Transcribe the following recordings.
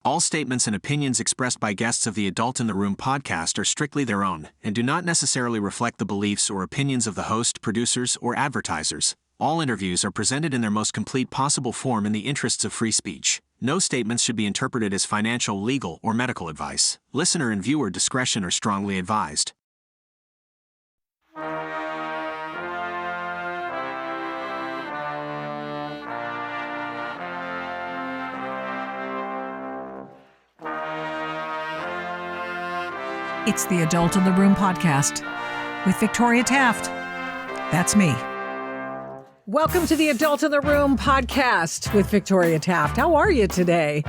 All statements and opinions expressed by guests of the Adult in the Room podcast are strictly their own and do not necessarily reflect the beliefs or opinions of the host, producers, or advertisers. All interviews are presented in their most complete possible form in the interests of free speech. No statements should be interpreted as financial, legal, or medical advice. Listener and viewer discretion are strongly advised. It's the Adult in the Room podcast with Victoria Taft. That's me. Welcome to the Adult in the Room podcast with Victoria Taft. How are you today?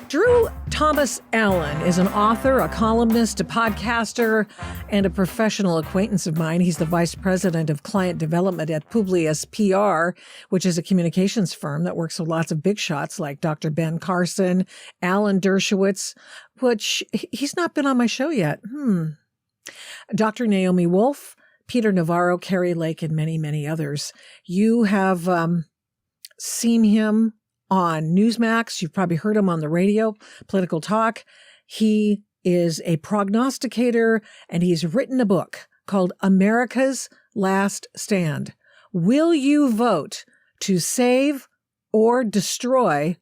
Drew Thomas Allen is an author, a columnist, a podcaster, and a professional acquaintance of mine. He's the vice president of client development at Publius PR, which is a communications firm that works with lots of big shots like Dr. Ben Carson, Alan Dershowitz, which he's not been on my show yet. Dr. Naomi Wolf, Peter Navarro, Carrie Lake, and many, many others. You have seen him on Newsmax. You've probably heard him on the radio, Political Talk. He is a prognosticator, and he's written a book called America's Last Stand. Will you vote to save or destroy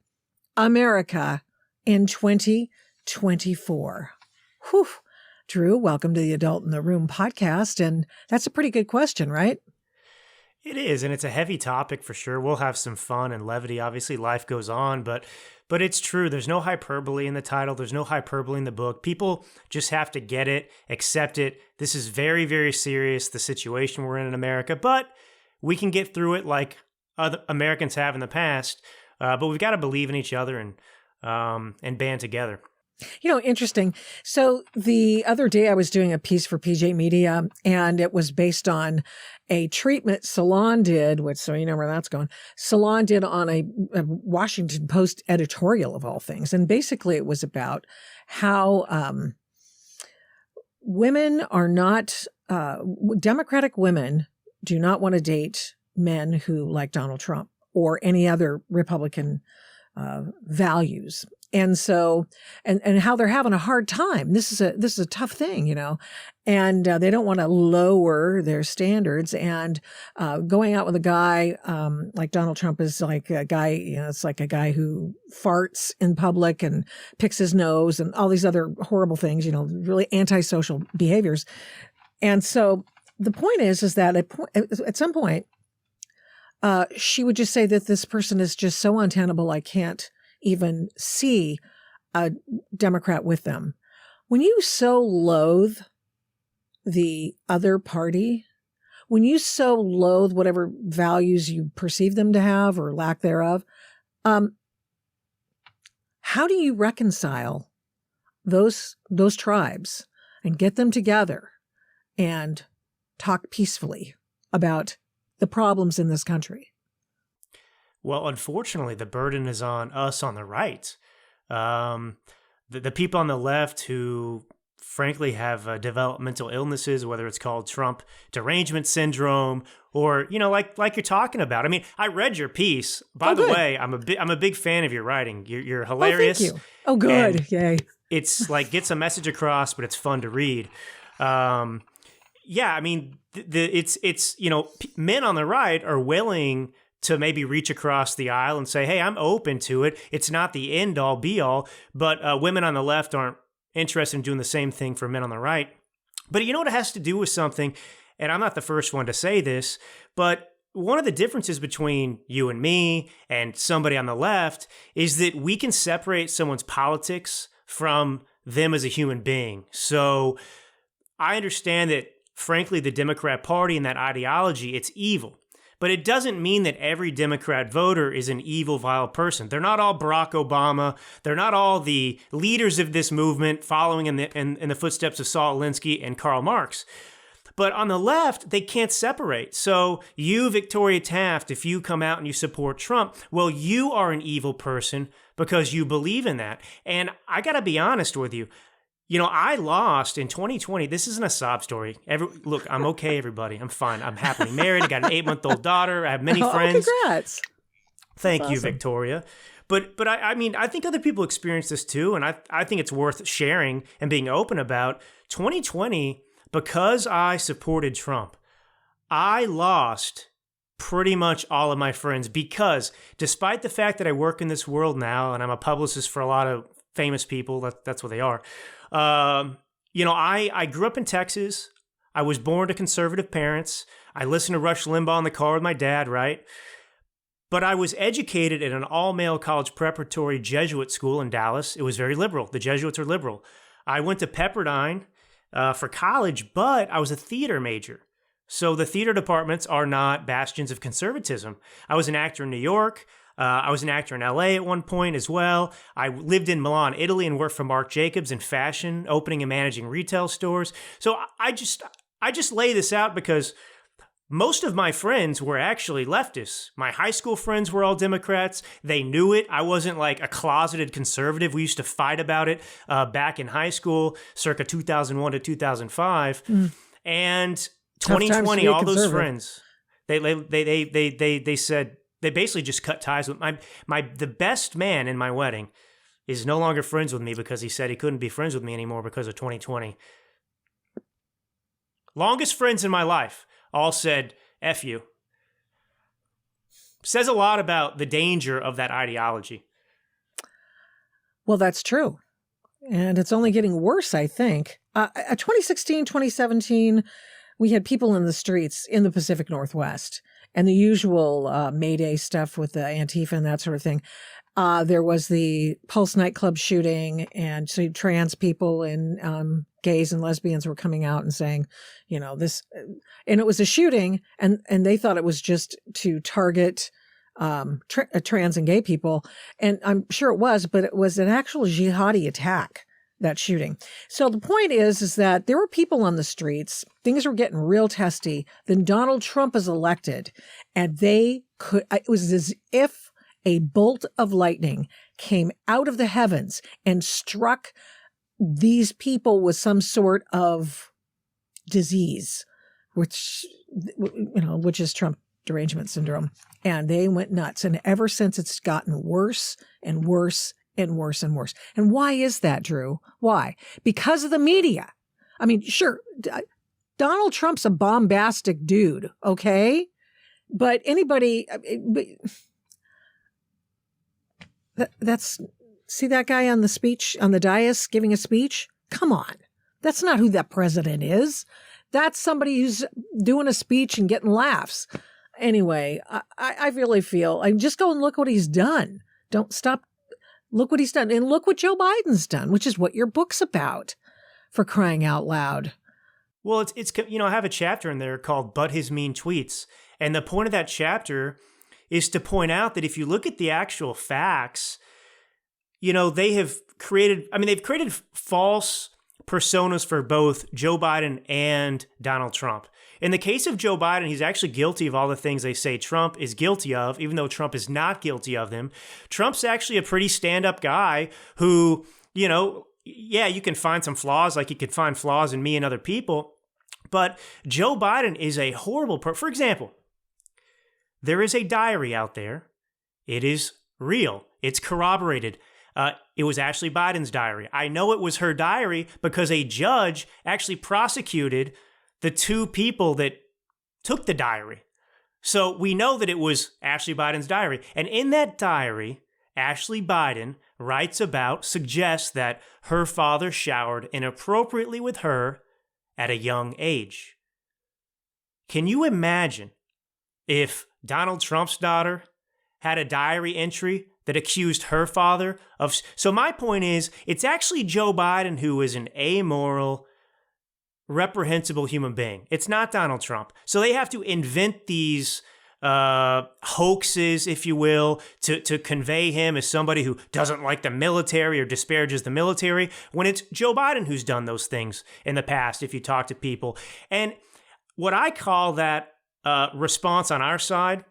America in 2024? Whew. Drew, welcome to the Adult in the Room podcast. And that's a pretty good question, right? It is, and it's a heavy topic for sure. We'll have some fun and levity. Obviously, life goes on, but it's true. There's no hyperbole in the title. There's no hyperbole in the book. People just have to get it, accept it. This is very, very serious, the situation we're in America, but we can get through it like other Americans have in the past. But we've got to believe in each other and band together. You know, interesting. So the other day I was doing a piece for PJ Media, and it was based on a treatment Salon did, which, so you know where that's going. Salon did on a Washington Post editorial of all things. And basically it was about how women are not, Democratic women do not want to date men who like Donald Trump or any other Republican values. And so, and how they're having a hard time. This is a tough thing, you know, and they don't want to lower their standards. And going out with a guy like Donald Trump is like a guy, you know, it's like a guy who farts in public and picks his nose and all these other horrible things, you know, really antisocial behaviors. And so the point is that at some point, she would just say that this person is just so untenable, I can't even see a Democrat with them. When you so loathe the other party, when you so loathe whatever values you perceive them to have or lack thereof, how do you reconcile those tribes and get them together and talk peacefully about the problems in this country? Well, unfortunately, the burden is on us on the right. The people on the left who, frankly, have developmental illnesses, whether it's called Trump derangement syndrome or, you know, like you're talking about. I mean, I read your piece. By the way, I'm a big fan of your writing. You're hilarious. Oh, thank you. Oh, good. Yay. It's like gets a message across, but it's fun to read. Yeah, I mean, it's you know, men on the right are willing to maybe reach across the aisle and say, hey, I'm open to it. It's not the end all be all, but women on the left aren't interested in doing the same thing for men on the right. But you know what it has to do with something, and I'm not the first one to say this, but one of the differences between you and me and somebody on the left is that we can separate someone's politics from them as a human being. So I understand that, frankly, the Democrat Party and that ideology, it's evil. But it doesn't mean that every Democrat voter is an evil, vile person. They're not all Barack Obama. They're not all the leaders of this movement following in the footsteps of Saul Alinsky and Karl Marx. But on the left, they can't separate. So you, Victoria Taft, if you come out and you support Trump, well, you are an evil person because you believe in that. And I got to be honest with you. You know, I lost in 2020. This isn't a sob story. Look, I'm okay, everybody. I'm fine. I'm happily married. I got an 8-month-old daughter. I have many friends. Congrats. Thank you, Victoria. I mean, I think other people experience this too, and I think it's worth sharing and being open about. 2020, because I supported Trump, I lost pretty much all of my friends because despite the fact that I work in this world now and I'm a publicist for a lot of famous people, that's what they are. I grew up in Texas. I was born to conservative parents. I listened to Rush Limbaugh in the car with my dad, right? But I was educated at an all-male college preparatory Jesuit school in Dallas. It was very liberal. The Jesuits are liberal. I went to Pepperdine for college, but I was a theater major. So the theater departments are not bastions of conservatism. I was an actor in New York. I was an actor in LA at one point as well. I lived in Milan, Italy, and worked for Marc Jacobs in fashion, opening and managing retail stores. So I just lay this out because most of my friends were actually leftists. My high school friends were all Democrats. They knew it. I wasn't like a closeted conservative. We used to fight about it back in high school, circa 2001 to 2005. And 2020, all those friends, they said, they basically just cut ties with the best man in my wedding is no longer friends with me because he said he couldn't be friends with me anymore because of 2020. Longest friends in my life all said, F you. Says a lot about the danger of that ideology. Well, that's true. And it's only getting worse, I think. 2016, 2017, we had people in the streets in the Pacific Northwest and the usual May Day stuff with the Antifa and that sort of thing. There was the Pulse nightclub shooting, and so trans people and gays and lesbians were coming out and saying, this, and it was a shooting, and they thought it was just to target trans and gay people, and I'm sure it was, but it was an actual jihadi attack, that shooting. So the point is that there were people on the streets, things were getting real testy, then Donald Trump is elected, and it was as if a bolt of lightning came out of the heavens and struck these people with some sort of disease, which is Trump derangement syndrome. And they went nuts. And ever since, it's gotten worse and worse and worse and worse. And why is that, Drew? Why? Because of the media. I mean, sure, Donald Trump's a bombastic dude, okay? But anybody... See that guy on the dais giving a speech? Come on. That's not who that president is. That's somebody who's doing a speech and getting laughs. Anyway, I really feel, just go and look what he's done. Don't stop. Look what he's done. And look what Joe Biden's done, which is what your book's about, for crying out loud. Well, it's I have a chapter in there called But His Mean Tweets. And the point of that chapter is to point out that if you look at the actual facts, they've created false personas for both Joe Biden and Donald Trump. In the case of Joe Biden, he's actually guilty of all the things they say Trump is guilty of, even though Trump is not guilty of them. Trump's actually a pretty stand-up guy who, you can find some flaws, like you could find flaws in me and other people, but Joe Biden is a horrible person. For example, there is a diary out there. It is real. It's corroborated. It was Ashley Biden's diary. I know it was her diary because a judge actually prosecuted the two people that took the diary. So we know that it was Ashley Biden's diary. And in that diary, Ashley Biden suggests that her father showered inappropriately with her at a young age. Can you imagine if Donald Trump's daughter had a diary entry that accused her father of... So my point is, it's actually Joe Biden who is an amoral, reprehensible human being. It's not Donald Trump. So they have to invent these hoaxes, if you will, to convey him as somebody who doesn't like the military or disparages the military, when it's Joe Biden who's done those things in the past, if you talk to people. And what I call that response on our side,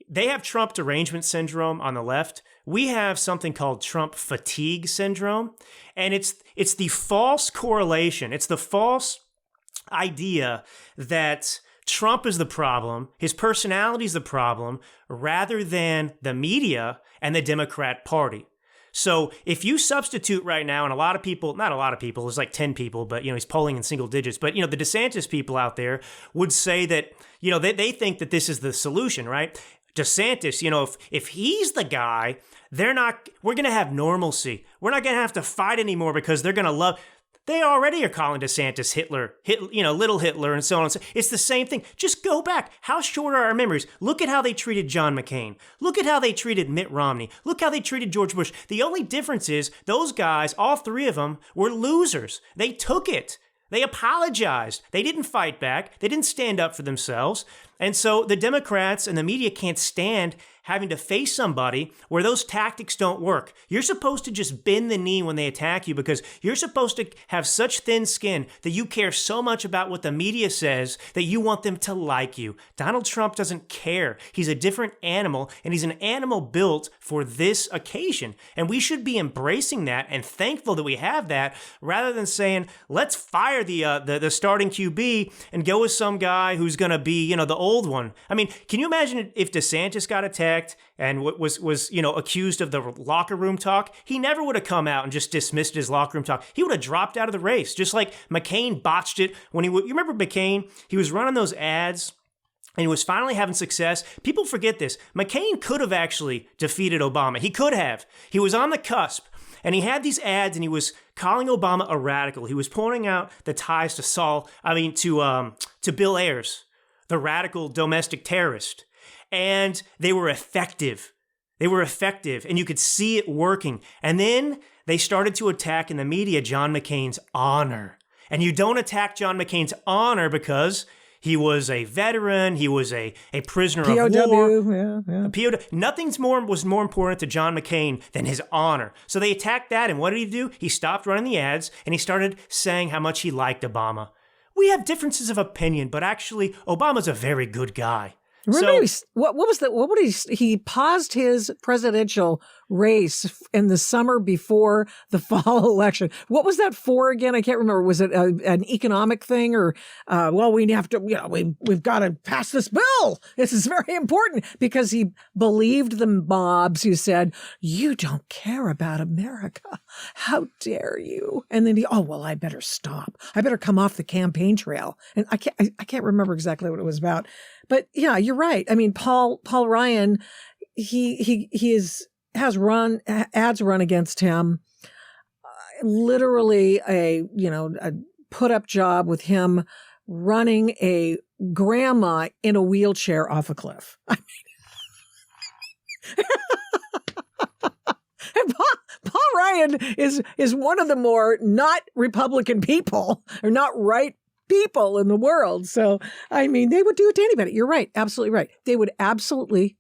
they have Trump derangement syndrome on the left. We have something called Trump fatigue syndrome. And it's the false correlation. It's the false idea that Trump is the problem. His personality is the problem rather than the media and the Democrat Party. So if you substitute right now, and a lot of people, not a lot of people, there's like 10 people, but, he's polling in single digits. But, the DeSantis people out there would say that, they think that this is the solution, right? DeSantis, if he's the guy, we're going to have normalcy. We're not going to have to fight anymore because they're going to love. They already are calling DeSantis Hitler, little Hitler, and so on and so. It's the same thing. Just go back. How short are our memories? Look at how they treated John McCain. Look at how they treated Mitt Romney. Look how they treated George Bush. The only difference is those guys, all three of them, were losers. They took it. They apologized. They didn't fight back. They didn't stand up for themselves. And so the Democrats and the media can't stand having to face somebody where those tactics don't work. You're supposed to just bend the knee when they attack you because you're supposed to have such thin skin that you care so much about what the media says that you want them to like you. Donald Trump doesn't care. He's a different animal, and he's an animal built for this occasion. And we should be embracing that and thankful that we have that rather than saying, let's fire the starting QB and go with some guy who's going to be, the old one. I mean, can you imagine if DeSantis got attacked and was accused of the locker room talk? He never would have come out and just dismissed his locker room talk. He would have dropped out of the race, just like McCain botched it when you remember McCain? He was running those ads and he was finally having success. People forget this. McCain could have actually defeated Obama. He could have. He was on the cusp. And he had these ads, and he was calling Obama a radical. He was pointing out the ties to Bill Ayers, the radical domestic terrorist. And they were effective. And you could see it working. And then they started to attack in the media John McCain's honor. And you don't attack John McCain's honor because he was a veteran. He was a prisoner of war. Yeah. POW. Was more important to John McCain than his honor. So they attacked that. And what did he do? He stopped running the ads and he started saying how much he liked Obama. We have differences of opinion, but actually, Obama's a very good guy. Remember, he paused his presidential race in the summer before the fall election. What was that for again? I can't remember. Was it an economic thing or, we have to, we've got to pass this bill. This is very important because he believed the mobs who said, you don't care about America. How dare you? And then I better stop. I better come off the campaign trail. And I can't remember exactly what it was about. But yeah, you're right. I mean, Paul Ryan, he has run ads run against him. Literally a put up job with him running a grandma in a wheelchair off a cliff. I mean, and Paul Ryan is one of the more not Republican people or not right people in the world. So, I mean, they would do it to anybody. You're right. Absolutely right. They would absolutely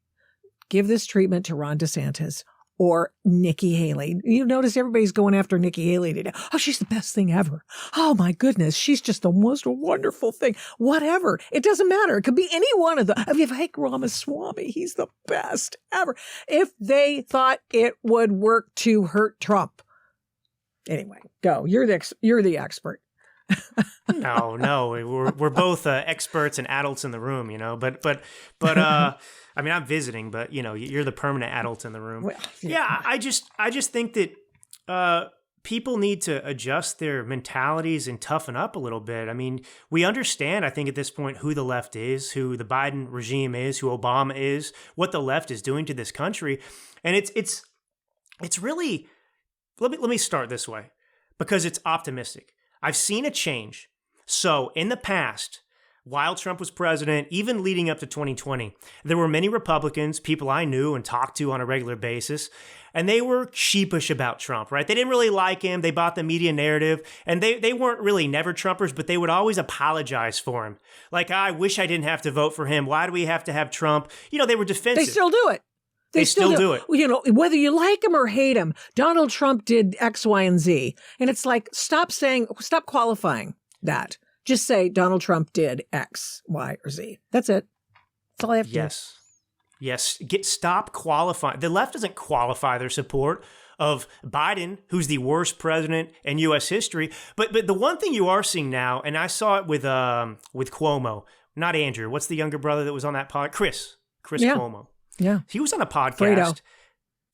give this treatment to Ron DeSantis or Nikki Haley. You notice everybody's going after Nikki Haley today. Oh, she's the best thing ever. Oh, my goodness. She's just the most wonderful thing. Whatever. It doesn't matter. It could be any one of them. I mean, Hank Ramaswamy, he's the best ever. If they thought it would work to hurt Trump. Anyway, go. You're the expert. No, we're both experts and adults in the room, but I mean, I'm visiting, but you're the permanent adult in the room. Well, yeah, I just think that people need to adjust their mentalities and toughen up a little bit. I mean, we understand, I think at this point, who the left is, who the Biden regime is, who Obama is, what the left is doing to this country, and it's really. Let me start this way because it's optimistic. I've seen a change. So in the past, while Trump was president, even leading up to 2020, there were many Republicans, people I knew and talked to on a regular basis, and they were sheepish about Trump, right? They didn't really like him. They bought the media narrative, and they weren't really never Trumpers, but they would always apologize for him. Like, I wish I didn't have to vote for him. Why do we have to have Trump? They were defensive. They still do it. They still do it. Whether you like him or hate him, Donald Trump did X, Y, and Z. And it's like, stop qualifying that. Just say Donald Trump did X, Y, or Z. That's it. That's all I have to do. Yes. Stop qualifying. The left doesn't qualify their support of Biden, who's the worst president in U.S. history. But the one thing you are seeing now, and I saw it with Cuomo, not Andrew. What's the younger brother that was on that pod? Chris Yeah. Cuomo. Yeah. He was on a podcast.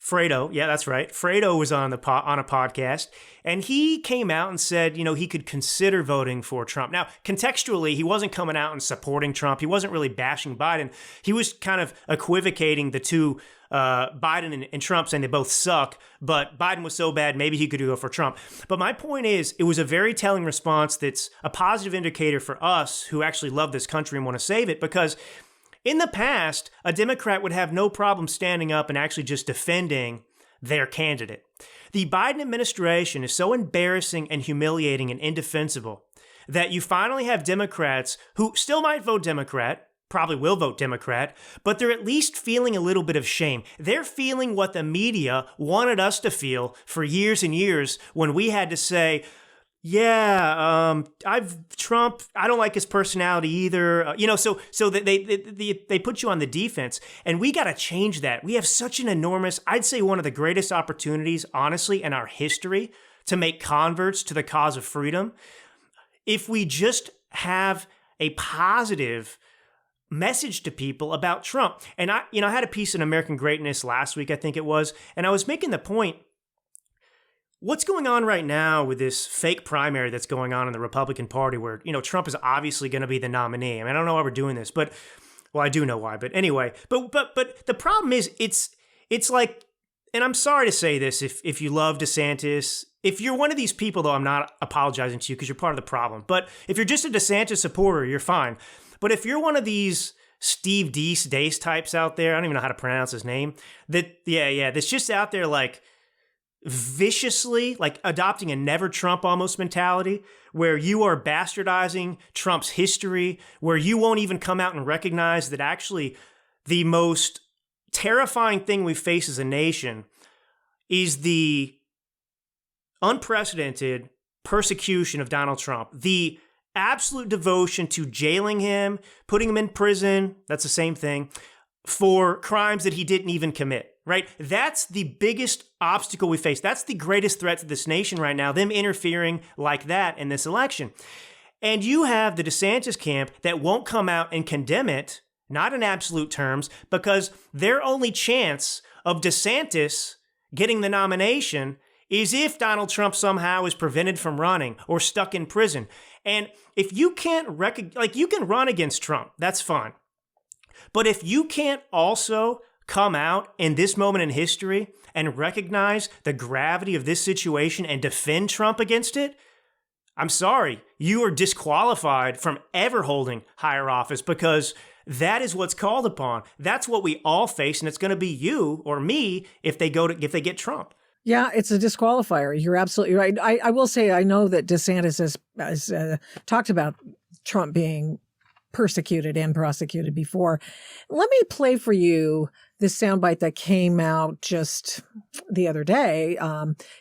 Fredo. Yeah, that's right. Fredo was on a podcast, and he came out and said, he could consider voting for Trump. Now, contextually, he wasn't coming out and supporting Trump. He wasn't really bashing Biden. He was kind of equivocating the two, Biden and Trump, saying they both suck, but Biden was so bad, maybe he could go for Trump. But my point is, it was a very telling response that's a positive indicator for us who actually love this country and want to save it, because in the past, a Democrat would have no problem standing up and actually just defending their candidate. The Biden administration is so embarrassing and humiliating and indefensible that you finally have Democrats who still might vote Democrat, probably will vote Democrat, but they're at least feeling a little bit of shame. They're feeling what the media wanted us to feel for years and years when we had to say, Trump, I don't like his personality either. So that they put you on the defense, and we got to change that. We have such an enormous, I'd say one of the greatest opportunities, honestly, in our history to make converts to the cause of freedom. If we just have a positive message to people about Trump. And I had a piece in American Greatness last week, I think it was, and I was making the point, what's going on right now with this fake primary that's going on in the Republican Party where, Trump is obviously going to be the nominee. I mean, I don't know why we're doing this, but, well, I do know why, but anyway. But the problem is it's like, and I'm sorry to say this, if you love DeSantis, if you're one of these people, though, I'm not apologizing to you because you're part of the problem. But if you're just a DeSantis supporter, you're fine. But if you're one of these Steve Deace types out there, I don't even know how to pronounce his name, that's just out there like, viciously, like adopting a never Trump almost mentality where you are bastardizing Trump's history, where you won't even come out and recognize that actually the most terrifying thing we face as a nation is the unprecedented persecution of Donald Trump, the absolute devotion to jailing him, putting him in prison, that's the same thing, for crimes that he didn't even commit. Right? That's the biggest obstacle we face. That's the greatest threat to this nation right now, them interfering like that in this election. And you have the DeSantis camp that won't come out and condemn it, not in absolute terms, because their only chance of DeSantis getting the nomination is if Donald Trump somehow is prevented from running or stuck in prison. And if you can't you can run against Trump, that's fine. But if you can't also come out in this moment in history and recognize the gravity of this situation and defend Trump against it, I'm sorry, you are disqualified from ever holding higher office because that is what's called upon. That's what we all face, and it's going to be you or me if they get Trump. Yeah, it's a disqualifier. You're absolutely right. I will say I know that DeSantis has talked about Trump being persecuted and prosecuted before. Let me play for you this soundbite that came out just the other day.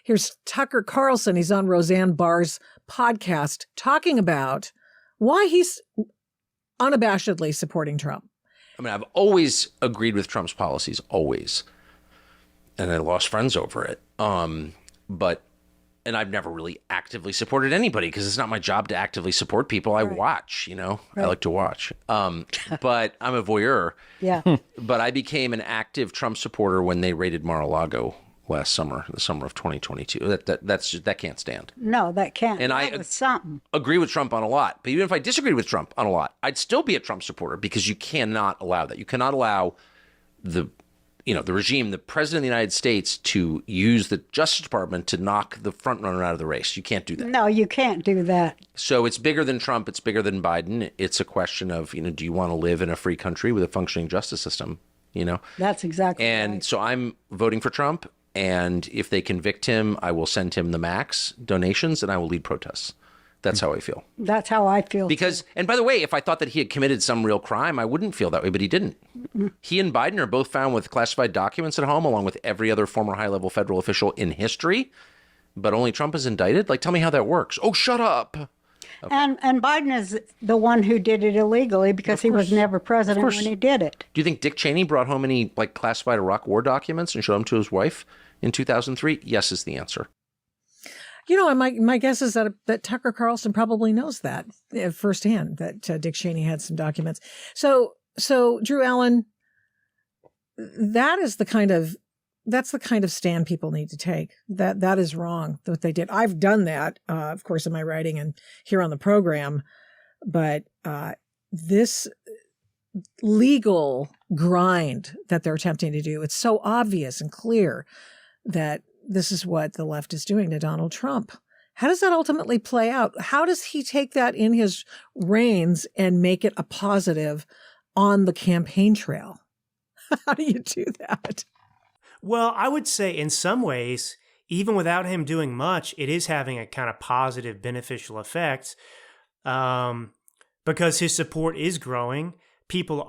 Here's Tucker Carlson. He's on Roseanne Barr's podcast talking about why he's unabashedly supporting Trump. I mean, I've always agreed with Trump's policies, always. And I lost friends over it. And I've never really actively supported anybody because it's not my job to actively support people. I watch, Right. I like to watch. But I'm a voyeur. Yeah. But I became an active Trump supporter when they raided Mar-a-Lago last summer, the summer of 2022. That can't stand. No, that can't. And that was something. Agree with Trump on a lot. But even if I disagreed with Trump on a lot, I'd still be a Trump supporter because you cannot allow that. You cannot allow the regime, the president of the United States, to use the Justice Department to knock the front runner out of the race. You can't do that. No, you can't do that. So it's bigger than Trump. It's bigger than Biden. It's a question of, do you want to live in a free country with a functioning justice system? That's exactly And right. so I'm voting for Trump. And if they convict him, I will send him the max donations and I will lead protests. That's how I feel. That's how I feel. Because, and by the way, if I thought that he had committed some real crime, I wouldn't feel that way, but he didn't. Mm-hmm. He and Biden are both found with classified documents at home, along with every other former high-level federal official in history. But only Trump is indicted? Like, tell me how that works. Oh, shut up. Okay. And Biden is the one who did it illegally because he was never president when he did it. Do you think Dick Cheney brought home any classified Iraq war documents and showed them to his wife in 2003? Yes is the answer. And my guess is that Tucker Carlson probably knows that firsthand, that Dick Cheney had some documents. So Drew Allen, that's the kind of stand people need to take. That is wrong, what they did. I've done that, of course, in my writing and here on the program, but this legal grind that they're attempting to do, it's so obvious and clear that this is what the left is doing to Donald Trump. How does that ultimately play out? How does he take that in his reins and make it a positive on the campaign trail? How do you do that? Well, I would say in some ways, even without him doing much, it is having a kind of positive, beneficial effect because his support is growing. People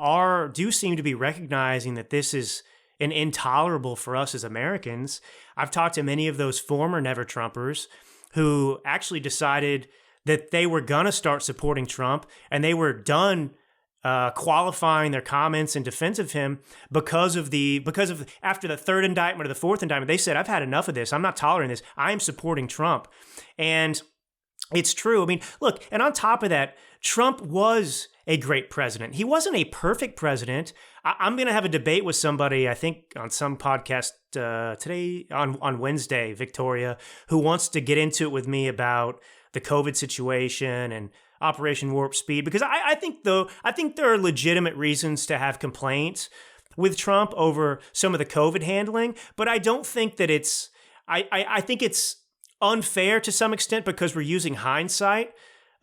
do seem to be recognizing that this is an intolerable for us as Americans. I've talked to many of those former Never Trumpers who actually decided that they were going to start supporting Trump, and they were done qualifying their comments in defense of him because of after the third indictment or the fourth indictment, they said, I've had enough of this. I'm not tolerating this. I am supporting Trump. And it's true. I mean, look, and on top of that, Trump was a great president. He wasn't a perfect president. I'm going to have a debate with somebody, I think on some podcast today on Wednesday, Victoria, who wants to get into it with me about the COVID situation and Operation Warp Speed, because I think there are legitimate reasons to have complaints with Trump over some of the COVID handling, but I don't think that I think it's unfair to some extent because we're using hindsight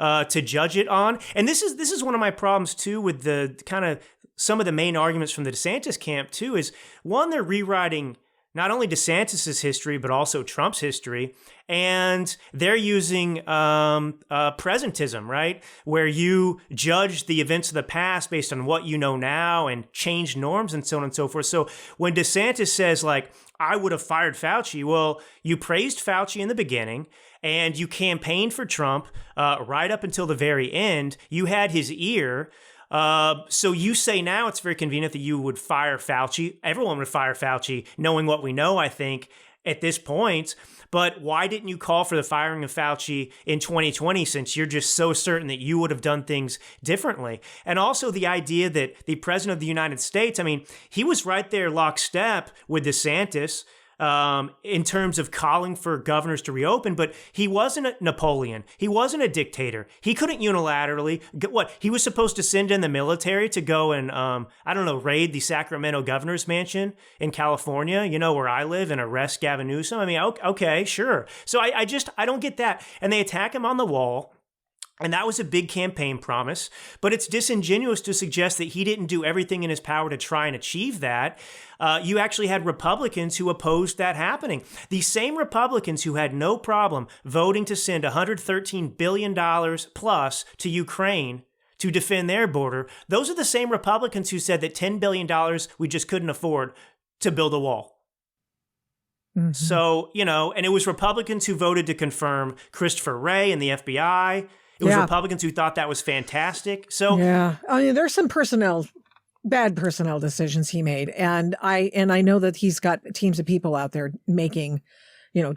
to judge it on. And this is one of my problems too with the kind of some of the main arguments from the DeSantis camp too is one, they're rewriting not only DeSantis's history, but also Trump's history. And they're using presentism, right? Where you judge the events of the past based on what you know now and change norms and so on and so forth. So when DeSantis says, like, I would have fired Fauci, well, you praised Fauci in the beginning and you campaigned for Trump right up until the very end. You had his ear. So you say now it's very convenient that you would fire Fauci. Everyone would fire Fauci, knowing what we know, I think, at this point. But why didn't you call for the firing of Fauci in 2020 since you're just so certain that you would have done things differently? And also the idea that the president of the United States, I mean, he was right there lockstep with DeSantis in terms of calling for governors to reopen, but he wasn't a Napoleon. He wasn't a dictator. He couldn't unilaterally, he was supposed to send in the military to go and, raid the Sacramento governor's mansion in California, where I live, and arrest Gavin Newsom. I mean, okay, sure. So I don't get that. And they attack him on the wall. And that was a big campaign promise, but it's disingenuous to suggest that he didn't do everything in his power to try and achieve that. You actually had Republicans who opposed that happening. The same Republicans who had no problem voting to send $113 billion plus to Ukraine to defend their border, those are the same Republicans who said that $10 billion we just couldn't afford to build a wall. Mm-hmm. So, and it was Republicans who voted to confirm Christopher Wray and the FBI. It was Republicans who thought that was fantastic. So yeah, I mean, there's some bad personnel decisions he made, and I know that he's got teams of people out there making,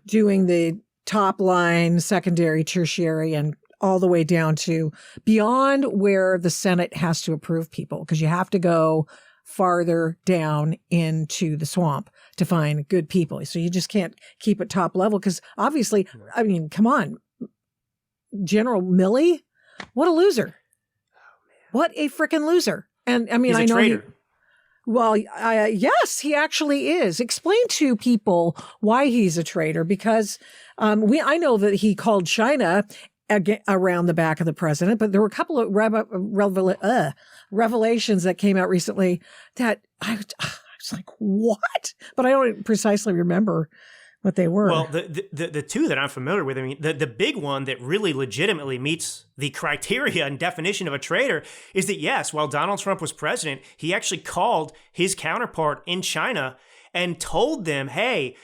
doing the top line, secondary, tertiary, and all the way down to beyond where the Senate has to approve people, because you have to go farther down into the swamp to find good people. So you just can't keep it top level, because obviously, I mean, come on. General Milley, what a loser. What a freaking loser. And I mean, he's a traitor. Yes, he actually is. Explain to people why he's a traitor, because I know that he called China around the back of the president, but there were a couple of revelations that came out recently that I was like, what? But I don't precisely remember what they were. Well, the two that I'm familiar with, I mean, the big one that really legitimately meets the criteria and definition of a traitor is that, yes, while Donald Trump was president, he actually called his counterpart in China and told them, hey,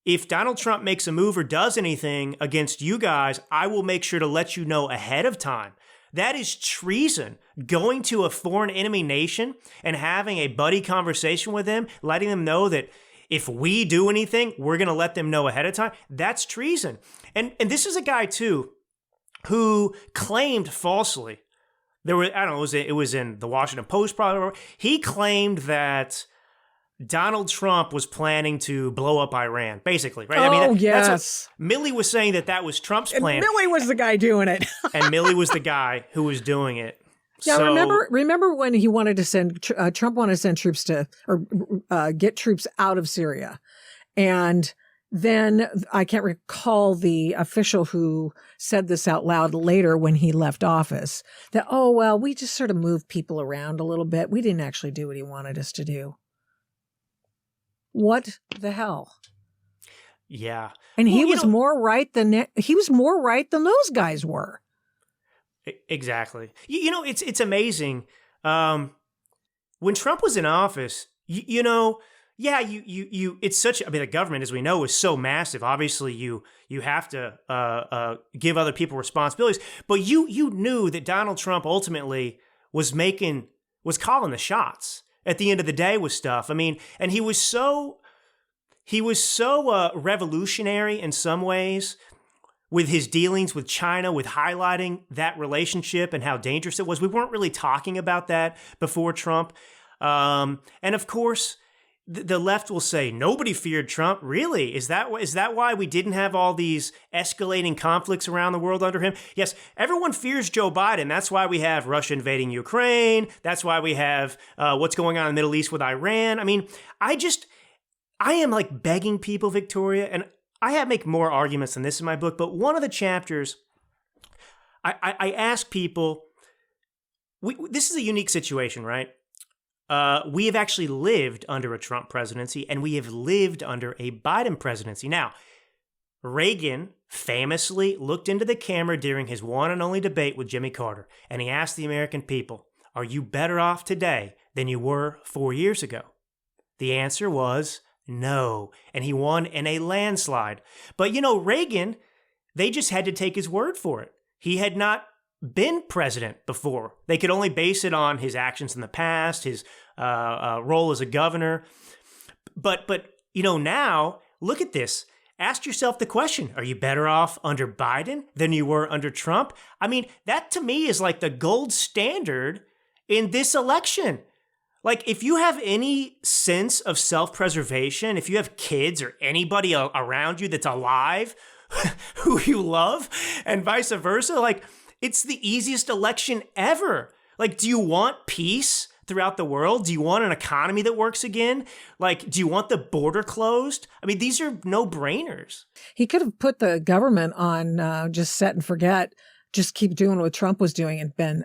if Donald Trump makes a move or does anything against you guys, I will make sure to let you know ahead of time. That is treason. Going to a foreign enemy nation and having a buddy conversation with them, letting them know that if we do anything, we're going to let them know ahead of time. That's treason. And this is a guy too who claimed falsely. There were, I don't know, it was in the Washington Post probably. He claimed that Donald Trump was planning to blow up Iran, basically, right? Yes. That's what Milley was saying, that was Trump's plan. And Milley was the guy doing it. And Milley was the guy who was doing it. Yeah, so, remember when he wanted to send Trump wanted to send troops to or get troops out of Syria, and then I can't recall the official who said this out loud later when he left office that we just sort of moved people around a little bit. We didn't actually do what he wanted us to do. What the hell? Yeah, and he was more right than those guys were. Exactly. It's amazing. When Trump was in office, it's such. The government, as we know, is so massive. Obviously, you have to give other people responsibilities. But you knew that Donald Trump ultimately was calling the shots at the end of the day with stuff. And he was so revolutionary in some ways with his dealings with China, with highlighting that relationship and how dangerous it was. We weren't really talking about that before Trump. And of course, the left will say, nobody feared Trump. Really? Is that why we didn't have all these escalating conflicts around the world under him? Yes, everyone fears Joe Biden. That's why we have Russia invading Ukraine. That's why we have what's going on in the Middle East with Iran. I am like begging people, Victoria, and I make more arguments than this in my book, but one of the chapters, I ask people, this is a unique situation, right? We have actually lived under a Trump presidency, and we have lived under a Biden presidency. Now, Reagan famously looked into the camera during his one and only debate with Jimmy Carter, and he asked the American people, are you better off today than you were 4 years ago? The answer was no, and he won in a landslide. But Reagan, they just had to take his word for it. He had not been president before. They could only base it on his actions in the past, his role as a governor. But now, look at this. Ask yourself the question, are you better off under Biden than you were under Trump? That to me is like the gold standard in this election. Like, if you have any sense of self-preservation, if you have kids or anybody around you that's alive who you love and vice versa, like, it's the easiest election ever. Like, do you want peace throughout the world? Do you want an economy that works again? Like, do you want the border closed? These are no-brainers. He could have put the government on just set and forget, just keep doing what Trump was doing and been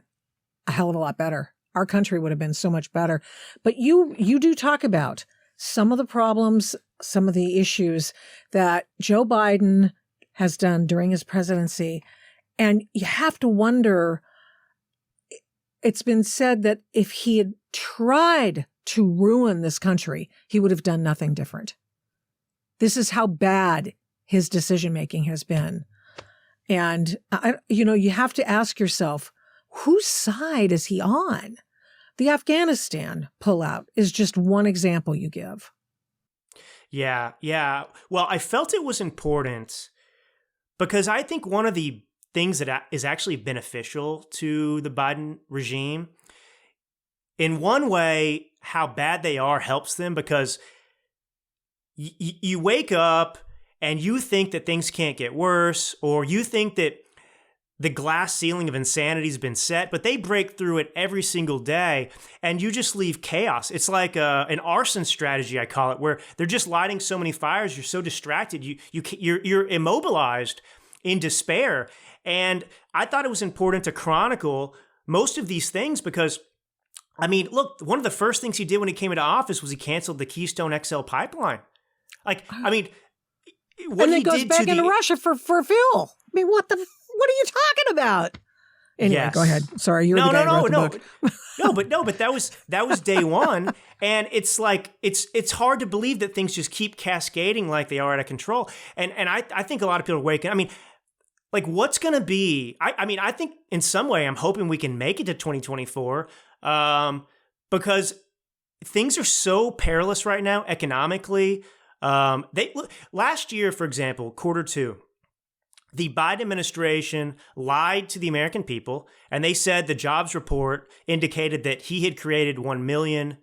a hell of a lot better. Our country would have been so much better. But you do talk about some of the problems, some of the issues that Joe Biden has done during his presidency. And you have to wonder, it's been said that if he had tried to ruin this country, he would have done nothing different. This is how bad his decision-making has been. And, you have to ask yourself, whose side is he on? The Afghanistan pullout is just one example you give. Yeah. Well, I felt it was important because I think one of the things that is actually beneficial to the Biden regime, in one way, how bad they are helps them because you wake up and you think that things can't get worse, or you think that the glass ceiling of insanity has been set, but they break through it every single day, and you just leave chaos. It's like an arson strategy, I call it, where they're just lighting so many fires, you're so distracted, you're immobilized in despair. And I thought it was important to chronicle most of these things because, look, one of the first things he did when he came into office was he canceled the Keystone XL pipeline. What and then he goes did back to into Russia for fuel. What are you talking about? Anyway, Yes. Go ahead. Sorry, you were the guy who wrote the book. But that was day one, and it's like it's hard to believe that things just keep cascading like they are out of control. And I think a lot of people are waking. What's going to be? I think in some way I'm hoping we can make it to 2024 because things are so perilous right now economically. Last year, for example, quarter two, the Biden administration lied to the American people, and they said the jobs report indicated that he had created 1 million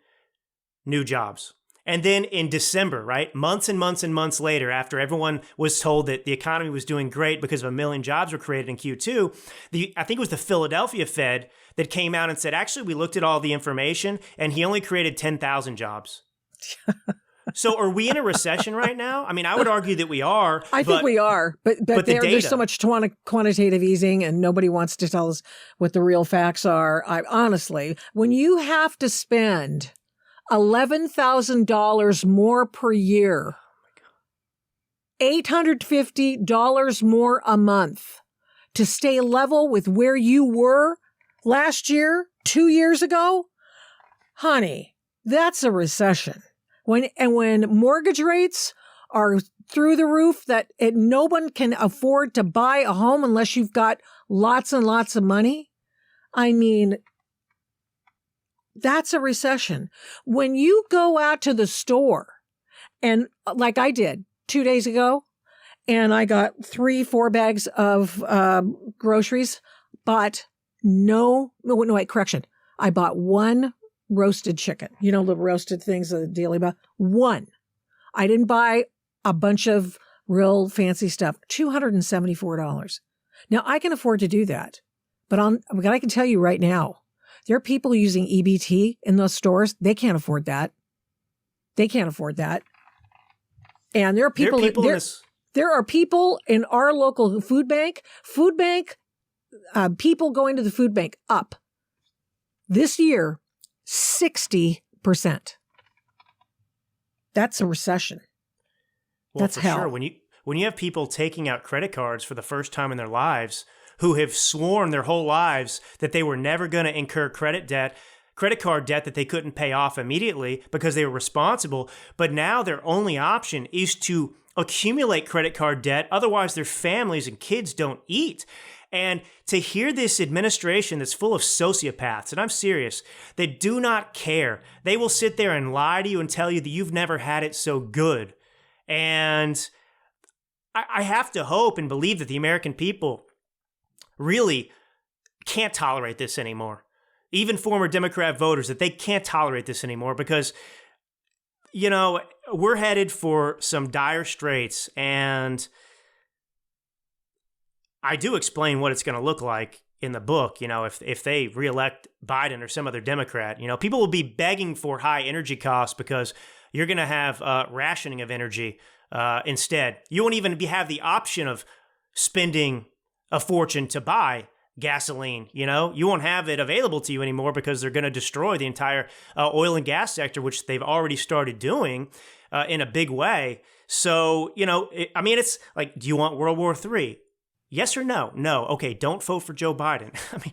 new jobs. And then in December, right, months and months and months later, after everyone was told that the economy was doing great because of 1 million jobs were created in Q2, I think it was the Philadelphia Fed that came out and said, actually, we looked at all the information and he only created 10,000 jobs. So are we in a recession right now? I mean, I would argue that we are. I think we are, but there's so much quantitative easing and nobody wants to tell us what the real facts are. Honestly, when you have to spend $11,000 more per year, $850 more a month to stay level with where you were last year, 2 years ago, honey, that's a recession. When mortgage rates are through the roof, that no one can afford to buy a home unless you've got lots and lots of money. I mean, that's a recession. When you go out to the store, and like I did 2 days ago, and I got 3-4 bags of groceries, but I bought one roasted chicken. You know, the roasted things, the daily buy. One. I didn't buy a bunch of real fancy stuff. $274. Now, I can afford to do that. But I can tell you right now, there are people using EBT in those stores. They can't afford that. They can't afford that. And there are people there are people in our local food bank, people going to the food bank up this year 60%. That's a recession. Well, that's hell. Sure. When you have people taking out credit cards for the first time in their lives, who have sworn their whole lives that they were never going to incur credit card debt that they couldn't pay off immediately because they were responsible, but now their only option is to accumulate credit card debt, otherwise their families and kids don't eat. And to hear this administration that's full of sociopaths, and I'm serious, they do not care. They will sit there and lie to you and tell you that you've never had it so good. And I have to hope and believe that the American people really can't tolerate this anymore. Even former Democrat voters, that they can't tolerate this anymore because, you know, we're headed for some dire straits. And I do explain what it's going to look like in the book. You know, if they reelect Biden or some other Democrat, you know, people will be begging for high energy costs because you're going to have rationing of energy instead. You won't even have the option of spending a fortune to buy gasoline. You know, you won't have it available to you anymore because they're going to destroy the entire oil and gas sector, which they've already started doing in a big way. So, you know, it's like, do you want World War III? Yes or no? No. Okay, don't vote for Joe Biden. I mean,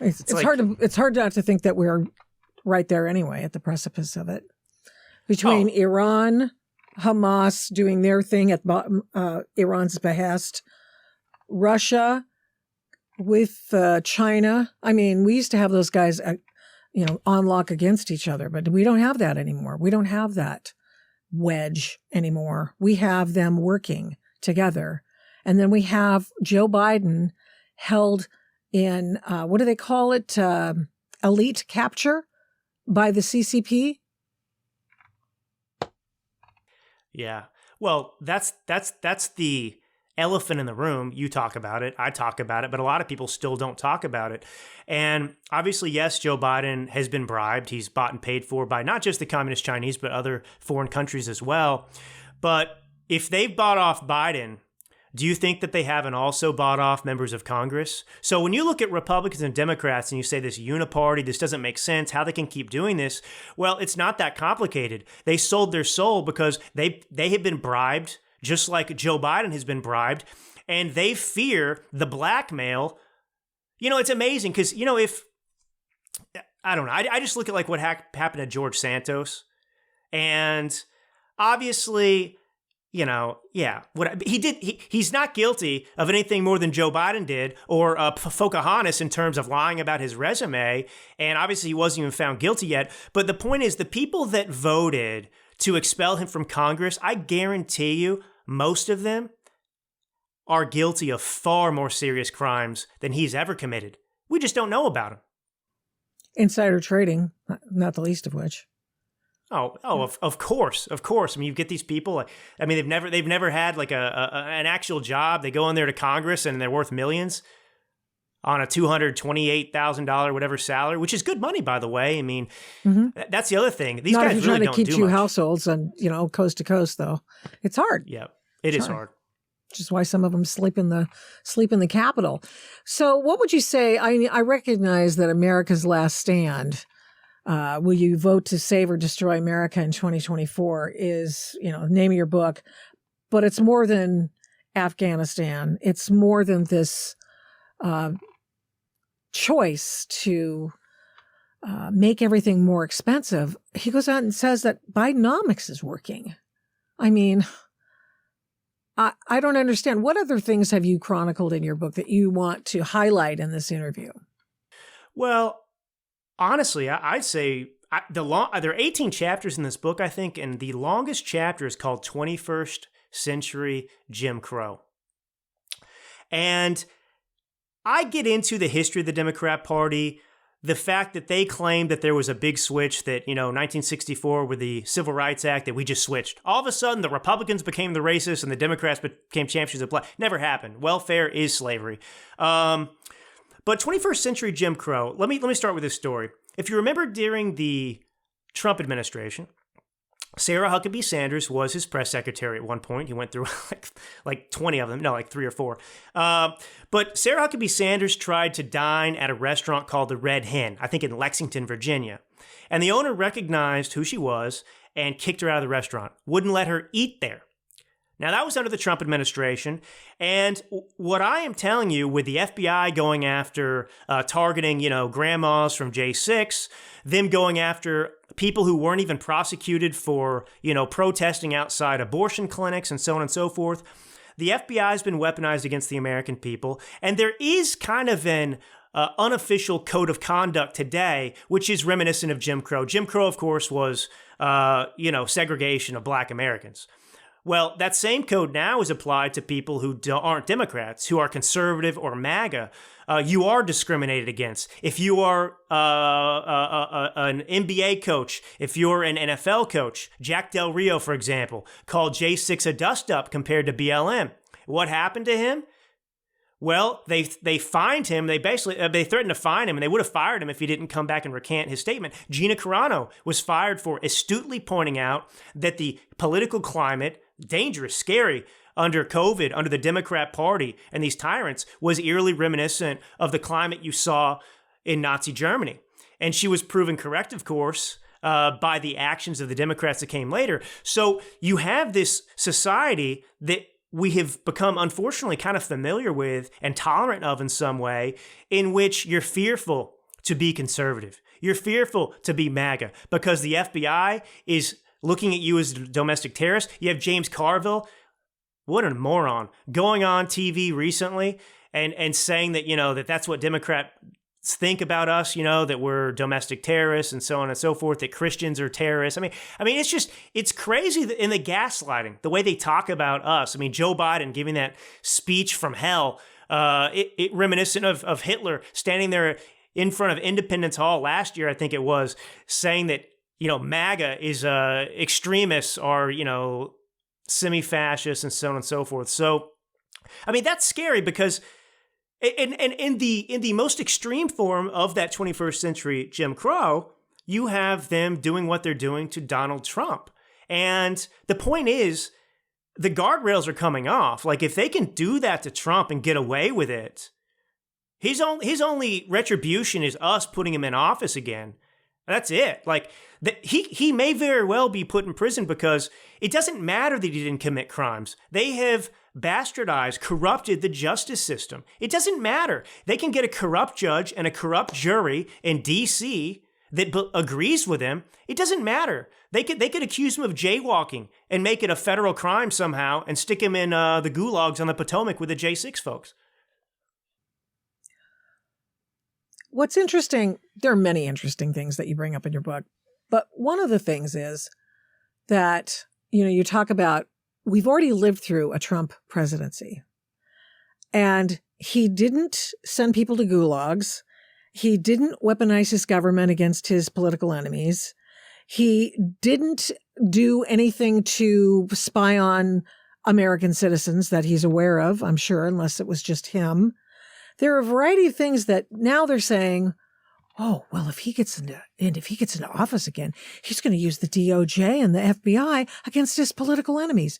it's hard not to think that we're right there anyway at the precipice of it. Between Iran, Hamas doing their thing at Iran's behest, Russia with China. I mean, we used to have those guys, on lock against each other, but we don't have that anymore. We don't have that wedge anymore. We have them working together. And then we have Joe Biden held in, what do they call it? Elite capture by the CCP. Yeah. Well, that's the elephant in the room. You talk about it, I talk about it, but a lot of people still don't talk about it. And obviously, yes, Joe Biden has been bribed. He's bought and paid for by not just the communist Chinese, but other foreign countries as well. But if they've bought off Biden, do you think that they haven't also bought off members of Congress? So when you look at Republicans and Democrats and you say this uniparty, this doesn't make sense, how they can keep doing this, well, it's not that complicated. They sold their soul because they have been bribed, just like Joe Biden has been bribed, and they fear the blackmail. You know, it's amazing because, I don't know, I just look at like what happened to George Santos, and obviously, he's not guilty of anything more than Joe Biden did or Pocahontas in terms of lying about his resume. And obviously he wasn't even found guilty yet. But the point is, the people that voted to expel him from Congress, I guarantee you, most of them are guilty of far more serious crimes than he's ever committed. We just don't know about them. Insider trading, not the least of which. Of course. I mean, you get these people. I mean, they've never had like an actual job. They go in there to Congress and they're worth millions on a $228,000 whatever salary, which is good money, by the way. I mean, that's the other thing. These guys really don't do much. Not if you're trying to keep two households and coast to coast, though. It's hard. Yeah, it is hard. Which is why some of them sleep in the Capitol. So, what would you say? I recognize that America's Last Stand. Will you vote to save or destroy America in 2024 is, name of your book, but it's more than Afghanistan. It's more than this choice to make everything more expensive. He goes out and says that Bidenomics is working. I mean, I don't understand. What other things have you chronicled in your book that you want to highlight in this interview? Well, honestly, I'd say there are 18 chapters in this book, I think, and the longest chapter is called 21st Century Jim Crow. And I get into the history of the Democrat Party, the fact that they claimed that there was a big switch, that, 1964 with the Civil Rights Act, that we just switched. All of a sudden, the Republicans became the racists and the Democrats became champions of black. Never happened. Welfare is slavery. But 21st century Jim Crow, let me start with this story. If you remember during the Trump administration, Sarah Huckabee Sanders was his press secretary at one point. He went through like 20 of them, no, like 3 or 4. But Sarah Huckabee Sanders tried to dine at a restaurant called the Red Hen, I think in Lexington, Virginia. And the owner recognized who she was and kicked her out of the restaurant, wouldn't let her eat there. Now, that was under the Trump administration, and what I am telling you, with the FBI going after, targeting, grandmas from J6, them going after people who weren't even prosecuted for, protesting outside abortion clinics and so on and so forth, the FBI has been weaponized against the American people, and there is kind of an unofficial code of conduct today, which is reminiscent of Jim Crow. Jim Crow, of course, was, segregation of black Americans. Well, that same code now is applied to people who aren't Democrats, who are conservative or MAGA. You are discriminated against. If you are an NBA coach, if you're an NFL coach, Jack Del Rio, for example, called J6 a dust-up compared to BLM. What happened to him? Well, they fined him. They threatened to fine him, and they would have fired him if he didn't come back and recant his statement. Gina Carano was fired for astutely pointing out that the political climate, dangerous, scary, under COVID, under the Democrat Party and these tyrants, was eerily reminiscent of the climate you saw in Nazi Germany. And she was proven correct, of course, by the actions of the Democrats that came later. So you have this society that we have become, unfortunately, kind of familiar with and tolerant of in some way, in which you're fearful to be conservative. You're fearful to be MAGA because the FBI is looking at you as a domestic terrorist. You have James Carville, what a moron, going on TV recently and saying that, that's what Democrats think about us, that we're domestic terrorists and so on and so forth, that Christians are terrorists. I mean, it's crazy in the gaslighting, the way they talk about us. I mean, Joe Biden giving that speech from hell, it reminiscent of Hitler standing there in front of Independence Hall last year, I think it was, saying that, MAGA is extremists are, semi-fascists and so on and so forth. So, I mean, that's scary because in the most extreme form of that 21st century Jim Crow, you have them doing what they're doing to Donald Trump. And the point is, the guardrails are coming off. Like, if they can do that to Trump and get away with it, his only retribution is us putting him in office again. That's it. Like, he may very well be put in prison because it doesn't matter that he didn't commit crimes. They have bastardized, corrupted the justice system. It doesn't matter. They can get a corrupt judge and a corrupt jury in D.C. that agrees with him. It doesn't matter. They could accuse him of jaywalking and make it a federal crime somehow and stick him in the gulags on the Potomac with the J6 folks. What's interesting, there are many interesting things that you bring up in your book, but one of the things is that, you talk about, we've already lived through a Trump presidency. And he didn't send people to gulags. He didn't weaponize his government against his political enemies. He didn't do anything to spy on American citizens that he's aware of, I'm sure, unless it was just him. There are a variety of things that now they're saying, oh, well, if he gets into office again, he's going to use the DOJ and the FBI against his political enemies,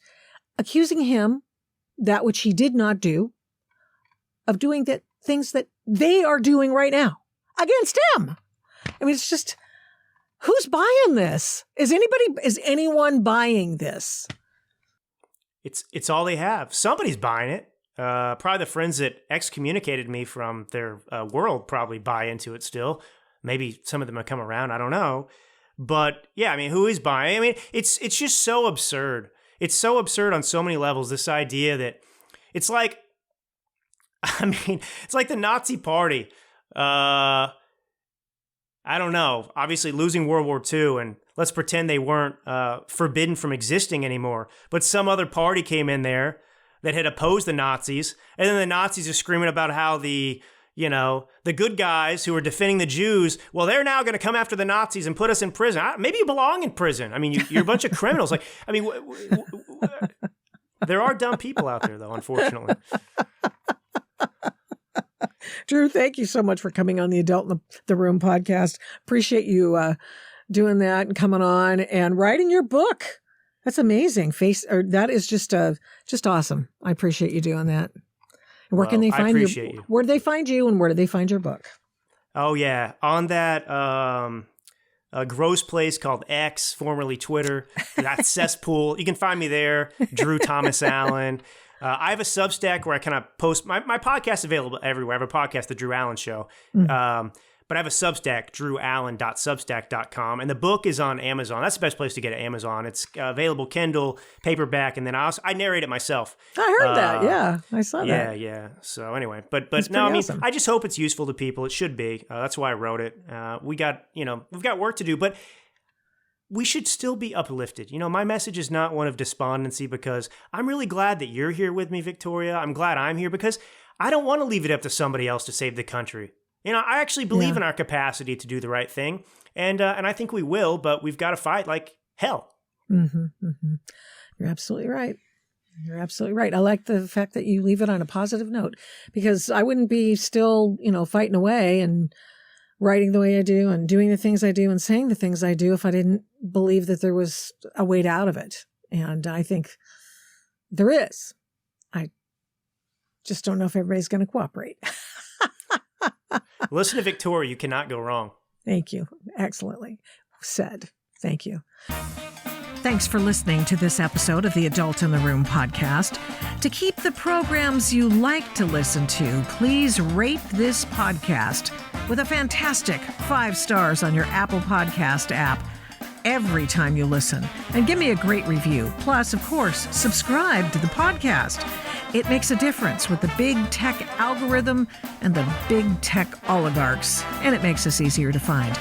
accusing him, that which he did not do, of doing the things that they are doing right now against him. I mean, it's just, who's buying this? Is anyone buying this? It's all they have. Somebody's buying it. Probably the friends that excommunicated me from their world probably buy into it still. Maybe some of them have come around. I don't know. But yeah, I mean, who is buying? I mean, it's just so absurd. It's so absurd on so many levels. This idea that it's like, I mean, it's like the Nazi Party. I don't know. Obviously, losing World War II, and let's pretend they weren't forbidden from existing anymore. But some other party came in there that had opposed the Nazis, and then the Nazis are screaming about how the good guys who are defending the Jews, well, they're now going to come after the Nazis and put us in prison. Maybe you belong in prison. I mean, you're a bunch of criminals. Like, I mean, there are dumb people out there, though, unfortunately. Drew, thank you so much for coming on the Adult in the Room podcast. Appreciate you doing that and coming on and writing your book. That's amazing. That is just awesome. I appreciate you doing that. And where can they find you? Where do they find you, and where do they find your book? Oh yeah, on that gross place called X, formerly Twitter, that cesspool. You can find me there, Drew Thomas Allen. I have a Substack where I kind of post my podcast available everywhere. I have a podcast, The Drew Allen Show. But I have a Substack, drewallen.substack.com, and the book is on Amazon. That's the best place to get it, Amazon. It's available Kindle, paperback, and then I narrate it myself. I heard that. Yeah, I saw that. Yeah. So anyway, but no, I mean, awesome. I just hope it's useful to people. It should be. That's why I wrote it. We've got work to do, but we should still be uplifted. My message is not one of despondency, because I'm really glad that you're here with me, Victoria. I'm glad I'm here because I don't want to leave it up to somebody else to save the country. I actually believe in our capacity to do the right thing, and I think we will, but we've got to fight like hell. Mm-hmm, mm-hmm. You're absolutely right. You're absolutely right. I like the fact that you leave it on a positive note, because I wouldn't be still, fighting away and writing the way I do and doing the things I do and saying the things I do if I didn't believe that there was a way out of it. And I think there is. I just don't know if everybody's going to cooperate. Listen to Victoria. You cannot go wrong. Thank you. Excellently said. Thank you. Thanks for listening to this episode of the Adult in the Room podcast. To keep the programs you like to listen to, please rate this podcast with a fantastic 5 stars on your Apple Podcast app every time you listen. And give me a great review. Plus, of course, subscribe to the podcast. It makes a difference with the big tech algorithm and the big tech oligarchs, and it makes us easier to find.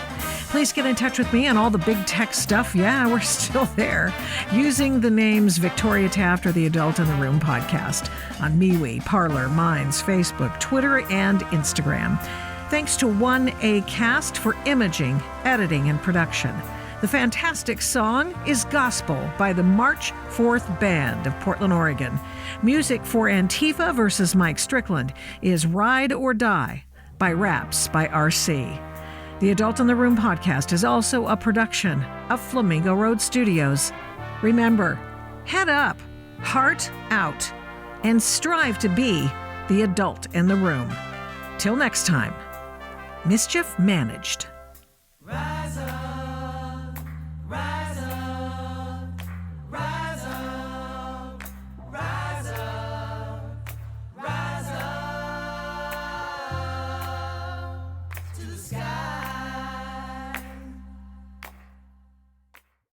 Please get in touch with me on all the big tech stuff. Yeah, we're still there. Using the names Victoria Taft or the Adult in the Room podcast on MeWe, Parler, Minds, Facebook, Twitter, and Instagram. Thanks to 1ACast for imaging, editing, and production. The fantastic song is Gospel by the March 4th Band of Portland, Oregon. Music for Antifa versus Mike Strickland is Ride or Die by Raps by RC. The Adult in the Room podcast is also a production of Flamingo Road Studios. Remember, head up, heart out, and strive to be the adult in the room. Till next time, mischief managed.